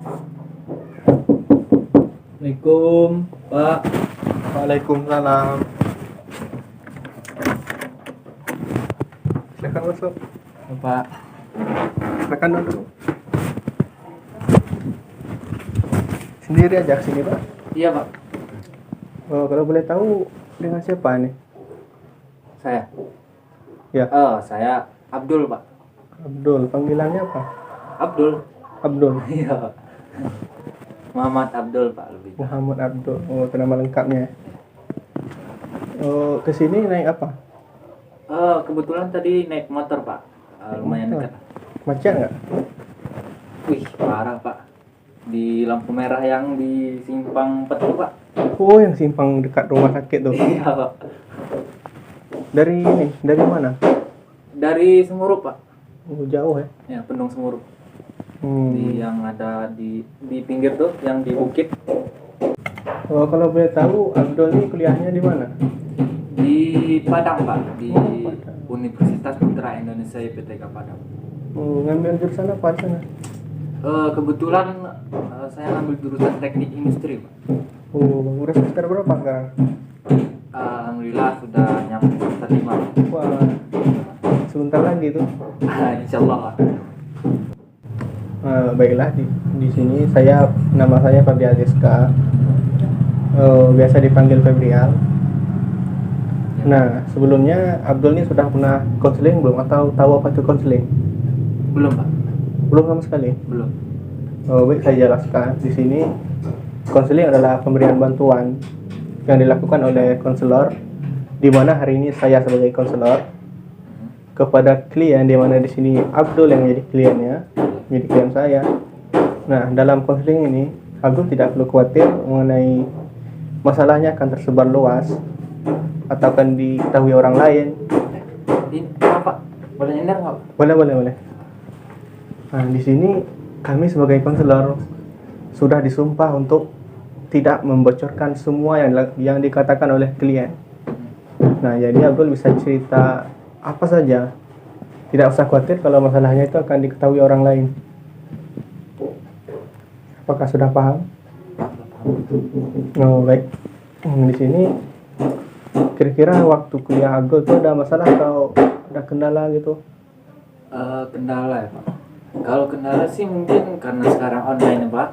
Assalamualaikum, Pak. Waalaikumsalam. Silakan masuk. Pak. Silakan duduk. Sendiri aja sini, Pak. Iya, Pak. Oh, kalau boleh tahu dengan siapa nih? Saya. Ya. Saya Abdul, Pak. Abdul. Panggilannya apa? Abdul. Abdul. Iya, Pak. Muhammad Abdul, Pak, lebih. Muhammad Abdul. Oh, itu nama lengkapnya. Oh, ke sini naik apa? Kebetulan tadi naik motor, Pak. Lumayan Motor. dekat. Macet nggak? Wih, parah, Pak. Di lampu merah yang di simpang Petu, Pak. Oh, yang simpang dekat rumah sakit tuh. Iya, Pak. Dari mana? Dari Semurup, Pak. Oh, jauh ya. Ya, Pendung Semurup. Di yang ada di pinggir tuh, yang di bukit. Oh, kalau boleh tahu Abdul ini kuliahnya di mana? Di Padang, Pak. Di Padang. Universitas Putra Indonesia IPTK Padang. Oh, ngambil jurusan apa di sana? Kebetulan saya ngambil jurusan teknik industri, Pak. Oh, udah semester berapa sekarang? Alhamdulillah sudah nyampe semester 5. Wah, sebentar lagi tuh. Insyaallah, Pak. Baiklah, di sini nama saya Febri Aziska. Biasa dipanggil Febrial. Nah, sebelumnya Abdul ini sudah pernah konseling belum, atau tahu apa itu konseling? Belum, Pak. Belum sama sekali. Belum. Baik, saya jelaskan. Di sini konseling adalah pemberian bantuan yang dilakukan oleh konselor, di mana hari ini saya sebagai konselor kepada klien, di mana di sini Abdul yang menjadi kliennya, menjadi klien saya. Nah, dalam konseling ini Abdul tidak perlu khawatir mengenai masalahnya akan tersebar luas atau akan diketahui orang lain. Ini apa, Pak? Boleh nyender nggak, Pak? Boleh. Nah, di sini kami sebagai konselor sudah disumpah untuk tidak membocorkan semua yang dikatakan oleh klien. Nah, jadi Abdul bisa cerita apa saja. Tidak usah khawatir kalau masalahnya itu akan diketahui orang lain. Apakah sudah paham? Oh, baik. Di sini kira-kira waktu kuliah Abdul itu ada masalah atau ada kendala gitu? Kendala ya, Pak. Kalau kendala sih mungkin karena sekarang online ya, Pak.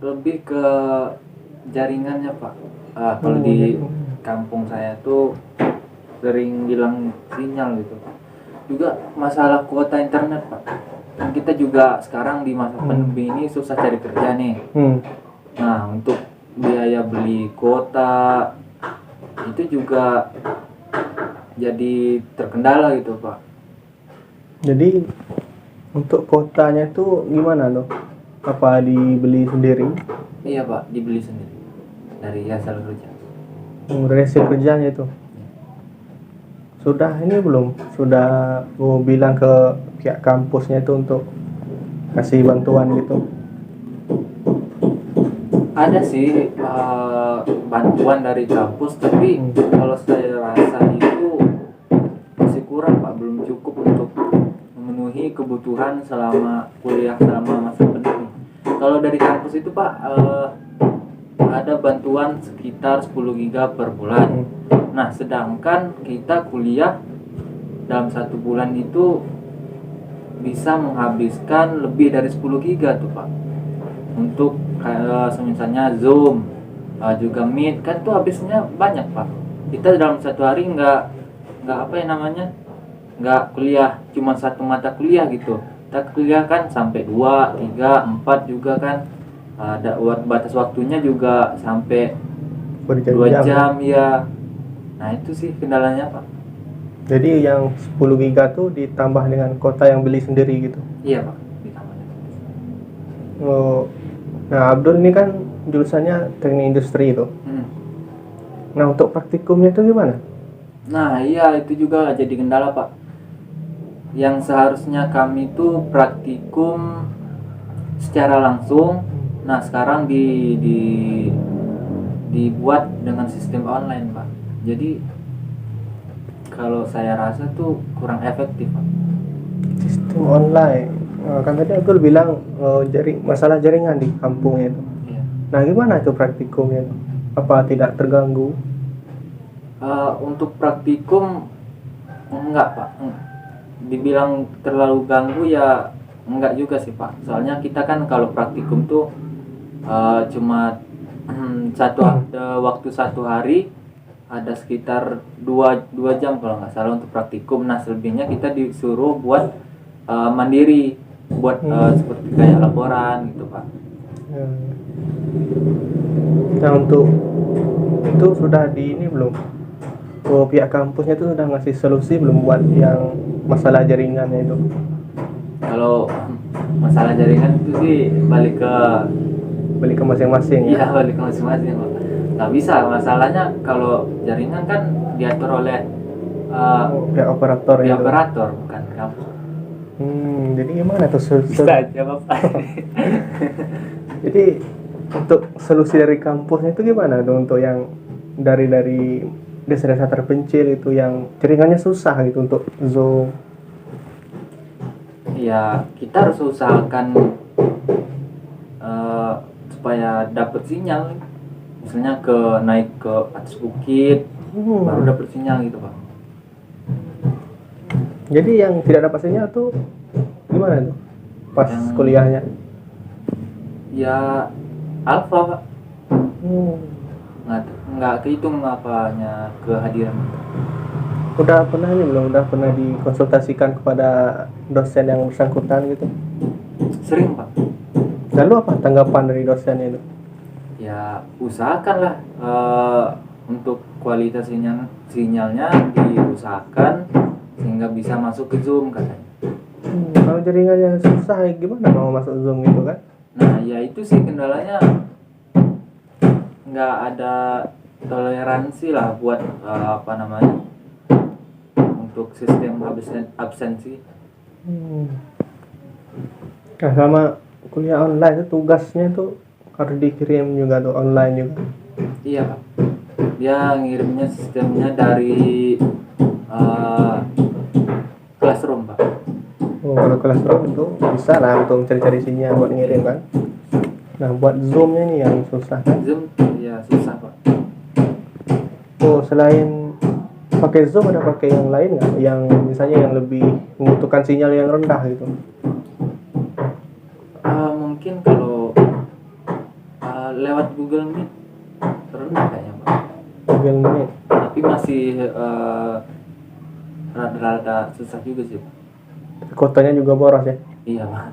Lebih ke jaringannya, Pak. Kalau di kampung saya tuh sering hilang sinyal gitu, Pak. Juga masalah kuota internet, Pak. Kan kita juga sekarang di masa pandemi ini susah cari kerja nih. Nah, untuk biaya beli kuota itu juga jadi terkendala gitu, Pak. Jadi untuk kuotanya itu gimana tuh? Apa dibeli sendiri? Iya, Pak, dibeli sendiri dari hasil kerja. Dari hasil kerjanya itu. Sudah ini belum? Sudah mau bilang ke pihak kampusnya itu untuk kasih bantuan gitu? Ada sih bantuan dari kampus, tapi kalau saya rasa itu masih kurang, Pak. Belum cukup untuk memenuhi kebutuhan selama kuliah, selama masa pandemi. Kalau dari kampus itu, Pak, ada bantuan sekitar 10 giga per bulan. Nah, sedangkan kita kuliah dalam 1 bulan itu bisa menghabiskan lebih dari 10 giga tuh, Pak. Untuk misalnya Zoom, juga Meet, kan tuh habisnya banyak, Pak. Kita dalam 1 hari nggak apa ya namanya, nggak kuliah cuma 1 mata kuliah gitu. Kita kuliah kan sampai 2, 3, 4 juga kan. Ada batas waktunya juga sampai 2 jam ya. Nah, itu sih kendalanya, Pak. Jadi yang 10 giga tuh ditambah dengan kuota yang beli sendiri gitu? Iya, Pak, ditambahnya. Oh, nah Abdul ini kan jurusannya teknik industri itu. Nah, untuk praktikumnya itu gimana? Nah, iya, itu juga jadi kendala, Pak. Yang seharusnya kami tuh praktikum secara langsung, nah sekarang dibuat dengan sistem online, Pak. Jadi kalau saya rasa tuh kurang efektif, Pak. Sistem online. Kan tadi Abdul bilang masalah jaringan di kampungnya itu. Iya. Nah, gimana itu praktikumnya itu? Apa tidak terganggu? Untuk praktikum enggak pak. Dibilang terlalu ganggu ya enggak juga sih pak. Soalnya kita kan kalau praktikum tuh cuma waktu 1 hari ada sekitar dua jam kalau nggak salah untuk praktikum. Nah selebihnya kita disuruh buat mandiri, buat seperti kayak laporan gitu pak. Nah, untuk itu sudah di ini belum? Pihak kampusnya itu sudah ngasih solusi belum buat yang masalah jaringannya itu? Kalau masalah jaringan itu sih balik ke masing-masing ya? iya, balik ke masing-masing pak. Nggak bisa, masalahnya kalau jaringan kan diatur oleh Pihak operator pihak itu. operator bukan kampus. Jadi gimana tuh Bisa aja bapak. Jadi untuk solusi dari kampusnya itu gimana tuh untuk yang dari desa-desa terpencil itu yang jaringannya susah gitu untuk Zoom? Ya kita harus usahakan supaya dapat sinyal, misalnya naik ke atas bukit baru dapat sinyal gitu pak. Jadi yang tidak dapat sinyal tuh gimana tuh pas kuliahnya? Ya alfa pak. Hmm. Nggak kehitung apanya kehadiran. Udah pernah dikonsultasikan kepada dosen yang bersangkutan gitu? Sering pak. Lalu apa tanggapan dari dosennya itu? Ya usahakanlah untuk kualitas sinyalnya diusahakan sehingga bisa masuk ke Zoom katanya. Kalau jaringannya susah gimana mau masuk Zoom gitu kan? Nah ya itu sih kendalanya, nggak ada toleransi lah buat untuk sistem absensi. Nah, sama kuliah online itu tugasnya tuh harus dikirim juga tuh online juga. Iya pak. Dia ngirimnya sistemnya dari classroom pak. Kalau classroom itu bisa lah untuk cari-cari sinyal buat ngirim kan. Nah buat Zoomnya nih yang susah kan? Zoom ya susah pak. Selain pakai Zoom ada pakai yang lain nggak? Yang misalnya yang lebih membutuhkan sinyal yang rendah gitu? Mungkin kalau lewat Google Meet rendah kayaknya pak. Google Meet. Tapi masih rada-rada susah juga sih pak. Kotanya juga boros ya? Iya pak.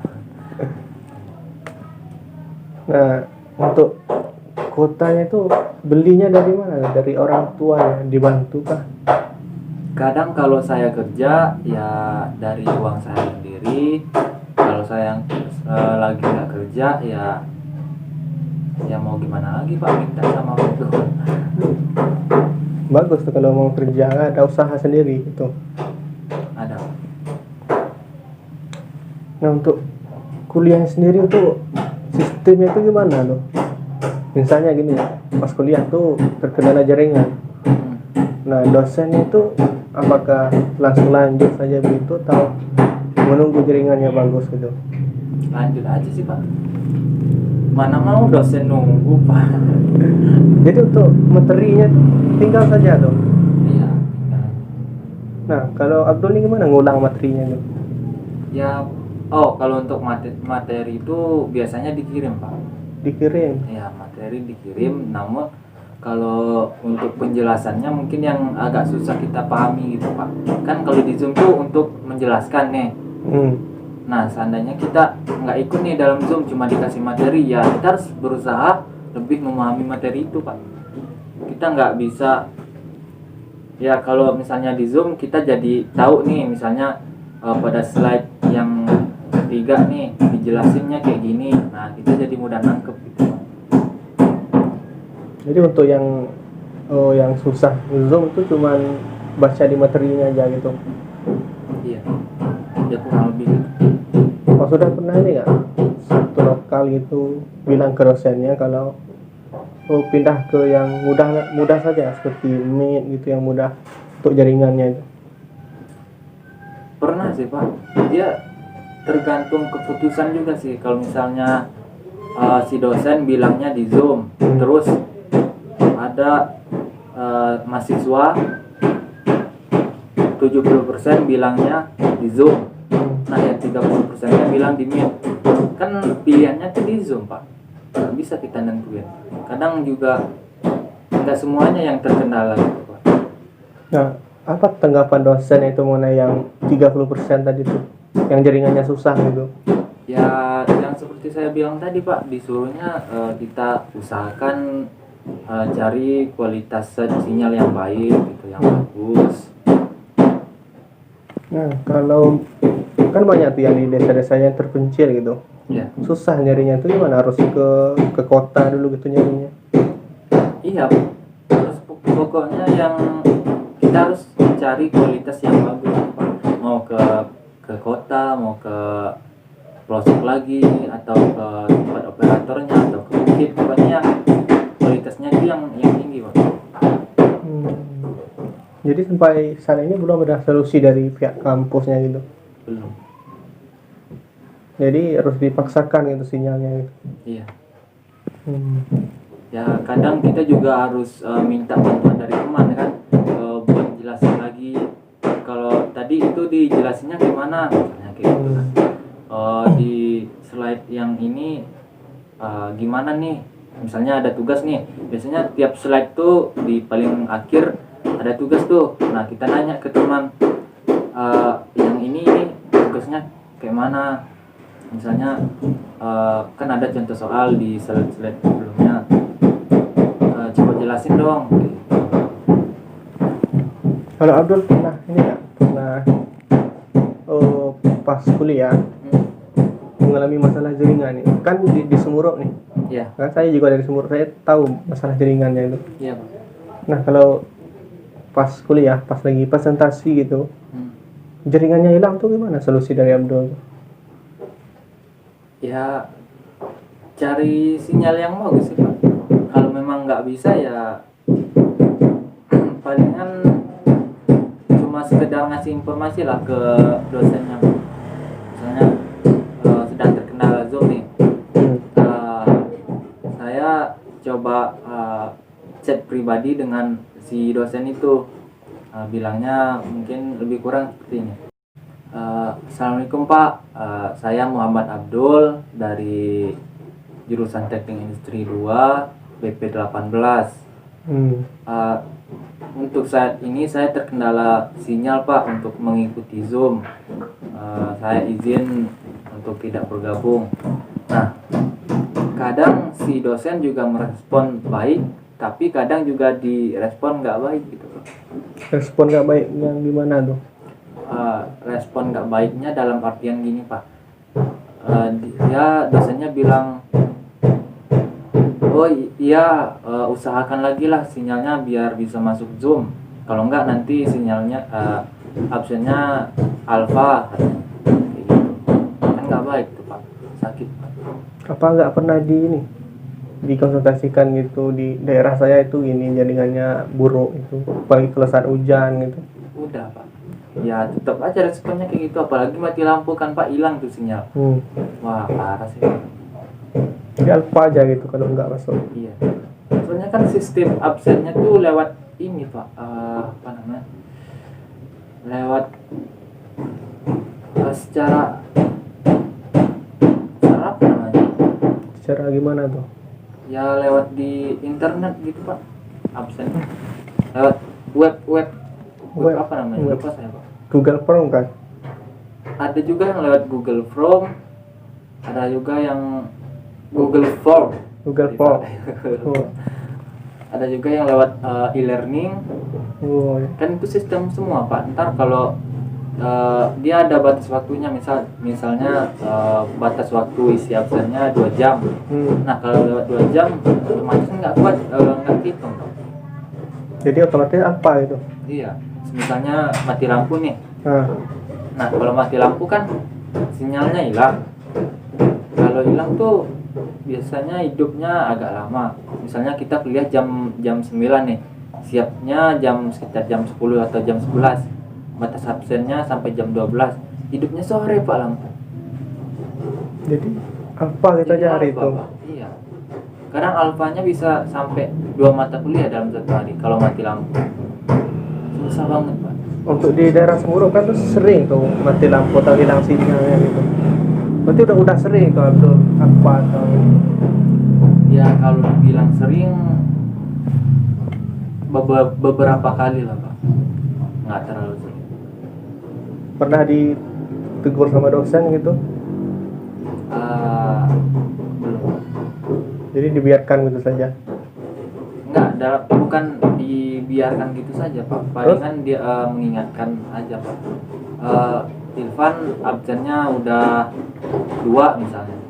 Nah untuk kuotanya itu belinya dari mana? Dari orang tua ya? Dibantu kah? Kadang kalau saya kerja ya dari uang saya sendiri. Kalau saya lagi nggak kerja ya mau gimana lagi pak, minta sama orang tua. Bagus tuh kalau mau kerja ada usaha sendiri gitu. Ada pak. Nah untuk kuliah sendiri itu sistemnya itu gimana tuh? Misalnya gini, pas kuliah tuh terkendala jaringan. Nah dosennya itu apakah langsung lanjut saja begitu atau menunggu jaringannya bagus gitu? Lanjut aja sih pak. Mana mau dosen nunggu pak. Jadi untuk materinya tuh tinggal saja tuh. Iya tinggal. Nah kalau Abdul ini gimana ngulang materinya tuh? Ya kalau untuk materi itu biasanya dikirim pak. Dikirim. Ya materi dikirim, namun kalau untuk penjelasannya mungkin yang agak susah kita pahami gitu pak. Kan kalau di Zoom tuh untuk menjelaskan nih. Nah seandainya kita nggak ikut nih dalam Zoom, cuma dikasih materi, ya kita harus berusaha lebih memahami materi itu pak. Kita nggak bisa, ya kalau misalnya di Zoom kita jadi tahu nih misalnya pada slide yang ketiga nih dijelasinnya kayak gini, nah kita jadi mudah nangkep gitu pak. Jadi untuk yang susah Zoom tuh cuman baca di materinya aja gitu. Iya, ya kurang lebih gitu. Sudah pernah ini nggak satu lokal itu bilang ke dosennya kalau pindah ke yang mudah saja seperti Meet gitu yang mudah untuk jaringannya itu? Pernah sih pak. Dia tergantung keputusan juga sih. Kalau misalnya si dosen bilangnya di Zoom, terus ada mahasiswa 70% bilangnya di Zoom, nah yang 30% bilang di Meet, kan pilihannya tuh di Zoom pak, nggak bisa kita nentuin. Kadang juga nggak semuanya yang terkendala gitu pak. Nah, apa tanggapan dosen itu mengenai yang 30% tadi tuh, yang jaringannya susah gitu? Ya yang seperti saya bilang tadi pak, disuruhnya kita usahakan cari kualitas sinyal yang baik gitu, yang bagus. Nah, kalau kan banyak tuh yang di desa-desa yang terpencil gitu, Ya susah nyarinya tuh gimana? Harus ke kota dulu gitu nyarinya. iya, terus pokoknya yang kita harus cari kualitas yang bagus pak. Mau ke kota, mau ke pelosok lagi, atau ke tempat operatornya, atau ke bukit, pokoknya yang kualitasnya itu yang tinggi pak. Jadi sampai saat ini belum ada solusi dari pihak kampusnya gitu. Belum. Jadi harus dipaksakan gitu sinyalnya gitu. Iya. Hmm. Ya kadang kita juga harus minta bantuan dari teman kan, buat jelasin lagi. Kalau tadi itu dijelasinnya gimana, misalnya kayak gitu kan. Di slide yang ini gimana nih, misalnya ada tugas nih, biasanya tiap slide tuh di paling akhir ada tugas tuh. Nah kita nanya ke teman, yang ini tugasnya kayak mana, misalnya kan ada contoh soal di slide sebelumnya, coba jelasin dong gitu. Kalau Abdul pernah ini nggak pernah pas kuliah mengalami masalah jaringan nih, kan di Sumurok nih. Iya. Kan saya juga dari Sumurok, saya tahu masalah jaringannya itu. Iya Pak. Nah kalau pas kuliah, pas lagi presentasi gitu, jaringannya hilang tuh gimana solusi dari Abdul? Ya cari sinyal yang bagus sih Pak. Kalau memang nggak bisa ya palingan cuma sekedar ngasih informasi lah ke dosennya. Misalnya sedang terkendala Zoom nih, saya coba chat pribadi dengan si dosen itu, bilangnya mungkin lebih kurang seperti ini. Assalamualaikum Pak, saya Muhammad Abdul dari jurusan Teknik Industri 2 BP 18. Untuk saat ini saya terkendala sinyal Pak untuk mengikuti Zoom. Saya izin untuk tidak bergabung. Nah, kadang si dosen juga merespon baik, tapi kadang juga direspon nggak baik gitu Pak. Respon nggak baik yang gimana tuh? Respon nggak baiknya dalam artian gini Pak, dia dosennya bilang, oh iya, usahakan lagi lah sinyalnya biar bisa masuk Zoom, kalau enggak nanti sinyalnya absennya alfa, gitu. Kan nggak baik tuh Pak, sakit Pak. Apa nggak pernah dikonsultasikan gitu? Di daerah saya itu ini jaringannya buruk itu, apalagi kalau saat hujan gitu. Udah Pak, ya tetap aja responnya kayak gitu, apalagi mati lampu kan Pak, hilang tuh sinyal. Wah parah sih Pak. Jadi alfa aja gitu kalau nggak masuk. Iya, soalnya kan sistem absennya tuh lewat ini Pak, apa namanya, lewat secara apa namanya, Secara gimana tuh? ya lewat di internet gitu Pak, absen lewat web apa namanya, web. lupa saya Pak. Google Form kan? Ada juga yang lewat Google Form, ada juga yang Google Form. Oh. Ada juga yang lewat e-learning. Oh. Kan itu sistem semua Pak. Ntar kalau dia ada batas waktunya, misalnya batas waktu isi absennya 2 jam. Nah kalau lewat 2 jam otomatis nggak kuat, nggak hitung. Jadi otomatis apa itu? Iya, misalnya mati lampu nih. Nah kalau mati lampu kan sinyalnya hilang. Kalau hilang tuh biasanya hidupnya agak lama. Misalnya kita kuliah jam 9 nih, siapnya sekitar jam 10 atau jam 11. Batas absennya sampai jam 12. Hidupnya sore Pak lampu. Jadi alfa kita Jadi aja hari alfa, itu. Pak. Iya. Kadang alfanya bisa sampai 2 mata kuliah dalam satu hari kalau mati lampu. Susah banget, Pak. Untuk di daerah Semeru kan tuh sering tuh mati lampu atau hilang sinyalnya gitu. Berarti udah sering tuh Abdul apa atau Ya kalau dibilang sering beberapa kali lah, Pak. Nggak terlalu sering. pernah ditegur sama dosen gitu? Belum. Jadi dibiarkan gitu saja. Enggak, bukan dibiarkan gitu saja, Pak. Palingan dia mengingatkan aja, Pak. Ilvan absennya udah 2 misalnya.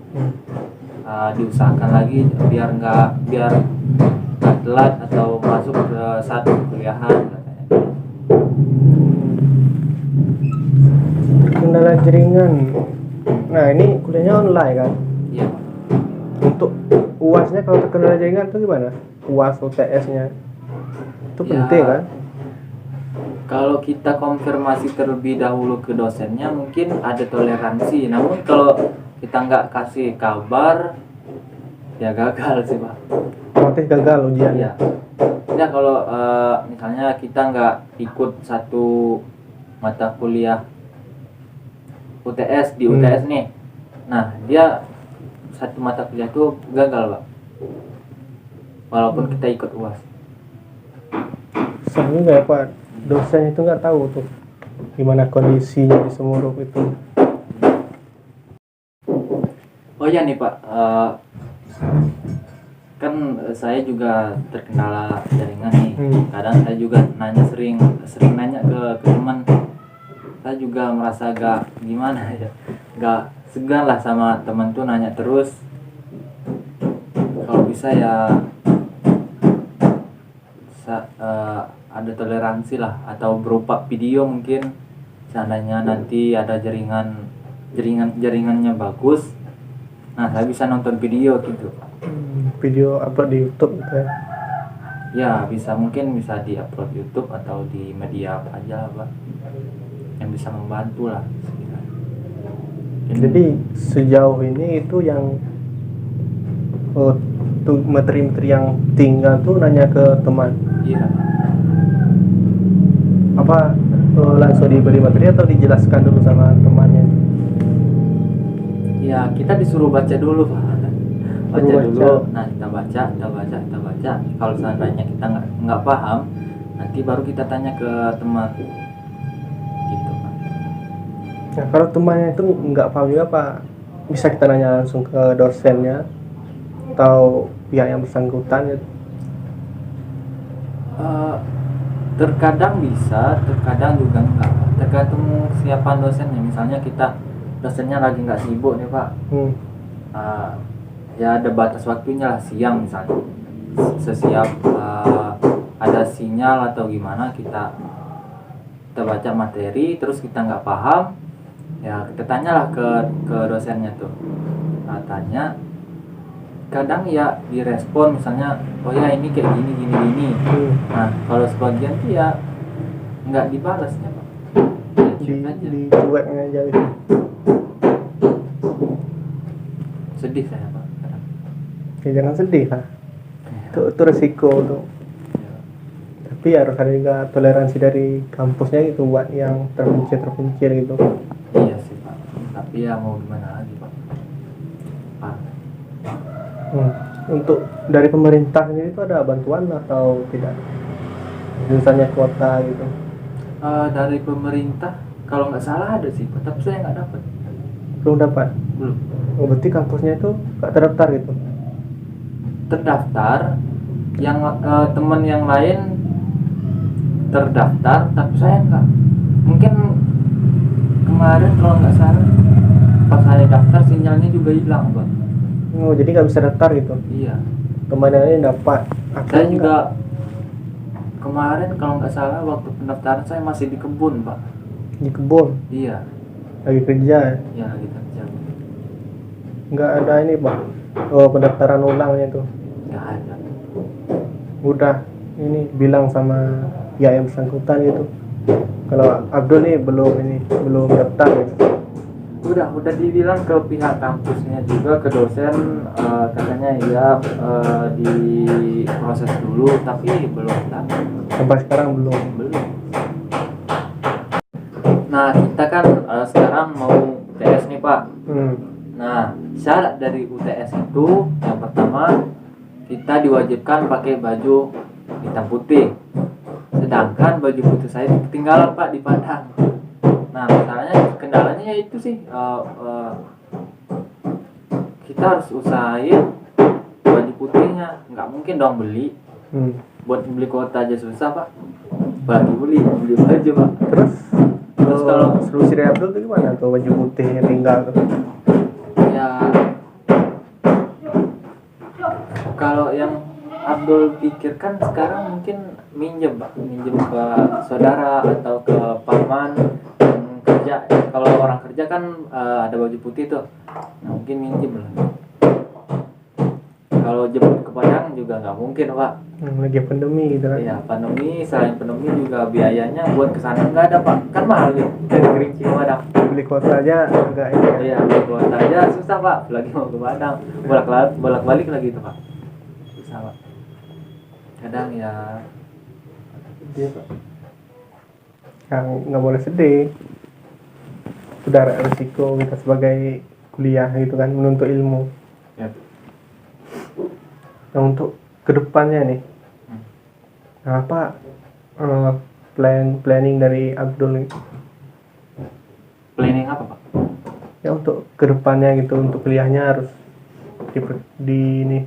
Diusahakan lagi biar nggak telat atau masuk ke satu kuliahan katanya. Kendala jaringan. Nah ini kuliahnya online kan? Iya, Pak. Untuk UASnya kalau terkendala jaringan tuh gimana? UAS UTS-nya itu Ya, penting kan? kalau kita konfirmasi terlebih dahulu ke dosennya mungkin ada toleransi. Namun kalau kita nggak kasih kabar, ya gagal sih, Pak. Otomatis gagal ujiannya. Iya. Ya kalau misalnya kita nggak ikut satu mata kuliah UTS di UTS nih, nah dia satu mata kuliah itu gagal, Pak. Walaupun kita ikut UAS. Sering juga ya Pak, dosen itu nggak tahu tuh gimana kondisinya di Semeru itu. Oh ya nih, Pak, kan saya juga terkendala jaringan nih. Kadang saya juga sering nanya ke teman. Saya juga merasa agak gimana ya, gak segan lah sama teman tuh nanya terus. Kalau bisa ya ada toleransi lah, atau berupa video mungkin. Seandainya nanti ada jaringannya bagus, nah saya bisa nonton video gitu. Video upload di YouTube gitu ya. Ya mungkin bisa di upload YouTube atau di media apa aja, Pak, yang bisa membantu lah sekiranya. Jadi sejauh ini itu yang tuh materi-materi yang tinggal tuh nanya ke teman. Iya. Apa langsung diberi materi atau dijelaskan dulu sama temannya? Ya kita disuruh baca dulu, Pak. Baca dulu. Nah kita baca. Kalau seandainya kita nggak paham, nanti baru kita tanya ke teman. Gitu, Pak. Nah kalau temannya itu nggak paham juga Pak, bisa kita nanya langsung ke dosennya atau pihak yang bersangkutan gitu. Terkadang bisa, terkadang juga enggak. Tergantung kesiapan dosennya. Misalnya dosennya lagi nggak sibuk nih, Pak. Ya ada batas waktunya lah, siang misalnya. Sesiap ada sinyal atau gimana kita baca materi, terus kita nggak paham, ya kita tanyalah ke dosennya tuh. Tanya. Kadang ya direspon misalnya, oh ya ini kayak gini. Nah kalau sebagian tuh ya nggak dibalasnya, Pak. Di cueknya aja gitu. Sedih saya, Pak, kadang. Ya jangan sedih lah. Itu resiko tuh. Ya. Tapi harus ada juga toleransi dari kampusnya gitu buat yang terpencil gitu. Iya sih, Pak. Tapi ya mau gimana lagi, Pak. Untuk dari pemerintah sendiri itu ada bantuan atau tidak? Misalnya kuota gitu. Dari pemerintah kalau nggak salah ada sih, Pak, tapi saya nggak dapat. Belum dapat. Belum. Oh, berarti kampusnya itu nggak terdaftar gitu. Terdaftar, yang teman yang lain terdaftar, tapi saya nggak. Mungkin kemarin kalau nggak salah pas saya daftar sinyalnya juga hilang, Pak. Oh, jadi nggak bisa daftar gitu. Iya. Kemarin ini dapat. Saya juga kemarin kalau nggak salah waktu pendaftaran saya masih di kebun, Pak. Di kebun. Iya. Lagi kerja. Ya lagi kerja. Nggak ada ini Pak. Oh, pendaftaran ulangnya tuh. Nggak ada. Udah ini bilang sama pihak yang bersangkutan gitu. Kalau Abdul nih belum daftar gitu. Udah dibilang ke pihak kampusnya juga, ke dosen, katanya ya diproses dulu, tapi belum datang. Sampai sekarang belum. Nah, kita kan sekarang mau UTS nih Pak. Nah, syarat dari UTS itu yang pertama kita diwajibkan pakai baju hitam putih. Sedangkan baju putih saya ketinggalan Pak di Padang. Nah, masalahnya kendalanya ya itu sih, kita harus usahain baju putihnya. Nggak mungkin dong beli. Buat beli kuota aja susah Pak. Bagi beli baju Pak. Terus kalau solusi dari Abdul itu gimana tuh baju putihnya tinggal tuh? Ya, kalau yang Abdul pikirkan sekarang mungkin minjem Pak, minjem ke saudara atau ke paman yang kerja. Kalau orang kerja kan ada baju putih tuh, nah, mungkin minjem lah. Kalau jemput ke Padang juga nggak mungkin Pak. Lagi pandemi gitu kan? Iya, pandemi, selain pandemi juga biayanya buat kesana nggak ada Pak, kan mahal nih dari Kerinci ke Padang. Beli kuota aja agak ini ya? Iya, beli kuota aja susah Pak, lagi mau ke Padang, bolak-balik lagi tuh Pak, susah Pak. Kadang ya dia Pak. Yang nggak boleh sedih, sudah ada resiko kita sebagai kuliah gitu kan, menuntut ilmu. Ya. Nah untuk kedepannya nih, apa planning dari Abdul nih? Planning apa Pak? Ya untuk kedepannya gitu, untuk kuliahnya harus di ini.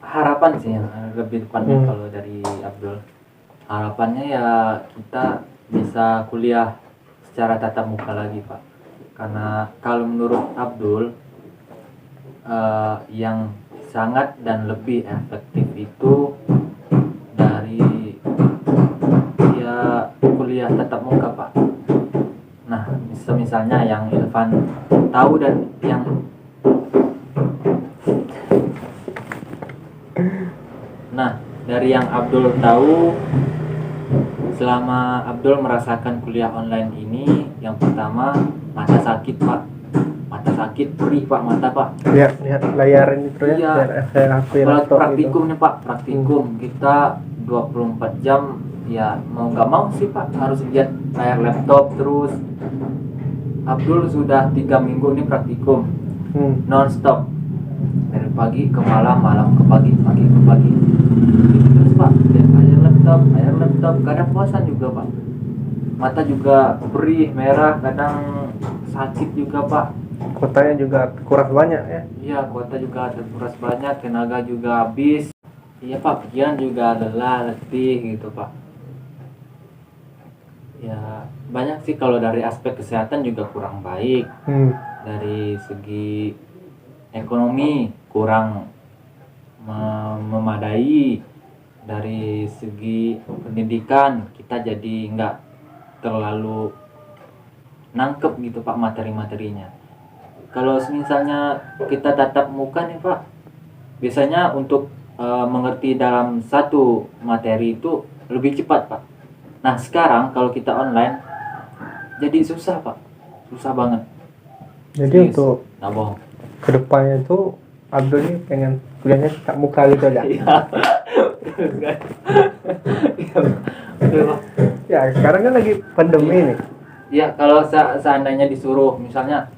Harapan sih yang lebih depannya kalau dari Abdul. Harapannya ya kita bisa kuliah secara tatap muka lagi Pak. Karena kalau menurut Abdul, yang sangat dan lebih efektif itu dari ya kuliah tatap muka Pak. Nah, misalnya yang Irfan tahu dan yang dari yang Abdul tahu, selama Abdul merasakan kuliah online ini, yang pertama mata sakit Pak, mata sakit perih Pak, mata Pak. Lihat layar ini terus ya, HP laptop praktikumnya gitu. Pak, praktikum kita 24 jam ya mau nggak mau sih Pak harus lihat layar laptop terus. Abdul sudah 3 minggu ini praktikum non-stop dari pagi ke malam, malam ke pagi, pagi ke pagi. Terus Pak, lihat layar laptop, kadang bosan juga Pak. Mata juga perih, merah, kadang sakit juga Pak. Kuotanya juga terkuras banyak ya? Iya, kuota juga terkuras banyak, tenaga juga habis. Iya Pak, pikiran juga lelah, letih gitu Pak. Ya banyak sih kalau dari aspek kesehatan juga kurang baik. Dari segi ekonomi kurang memadai, dari segi pendidikan kita jadi nggak terlalu nangkep gitu Pak materi-materinya. Kalau misalnya kita tatap muka nih Pak, biasanya untuk mengerti dalam satu materi itu lebih cepat Pak. Nah sekarang kalau kita online jadi susah Pak, susah banget. Jadi untuk nah bohong, kedepannya itu Abdul ini pengen kuliahnya tatap muka gitu aja. Ya sekarang kan lagi pandemi nih. Ya kalau seandainya disuruh misalnya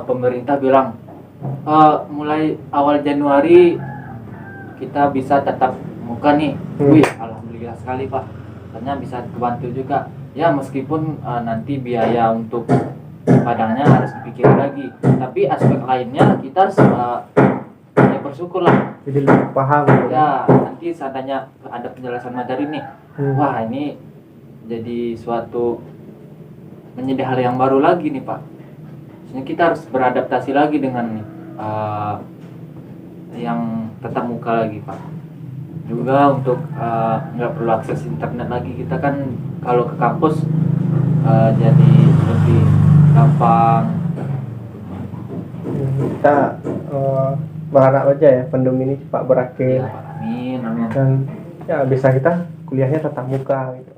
pemerintah bilang mulai awal Januari kita bisa tatap muka nih, wih alhamdulillah sekali Pak, ternyata bisa kebantu juga. Ya meskipun nanti biaya untuk Padangnya harus dipikir lagi, tapi aspek lainnya kita harus ya bersyukur lah. Jadi lebih paham. Ya nanti seandainya ada penjelasan materi nih, wah ini jadi suatu menjadi hal yang baru lagi nih Pak. Maksudnya kita harus beradaptasi lagi dengan yang tatap muka lagi Pak. Juga untuk nggak perlu akses internet lagi, kita kan kalau ke kampus jadi lebih gampang. Kita berharap aja ya pandemi ini cepat berakhir. Ya, amin. Dan ya bisa kita kuliahnya tatap muka gitu.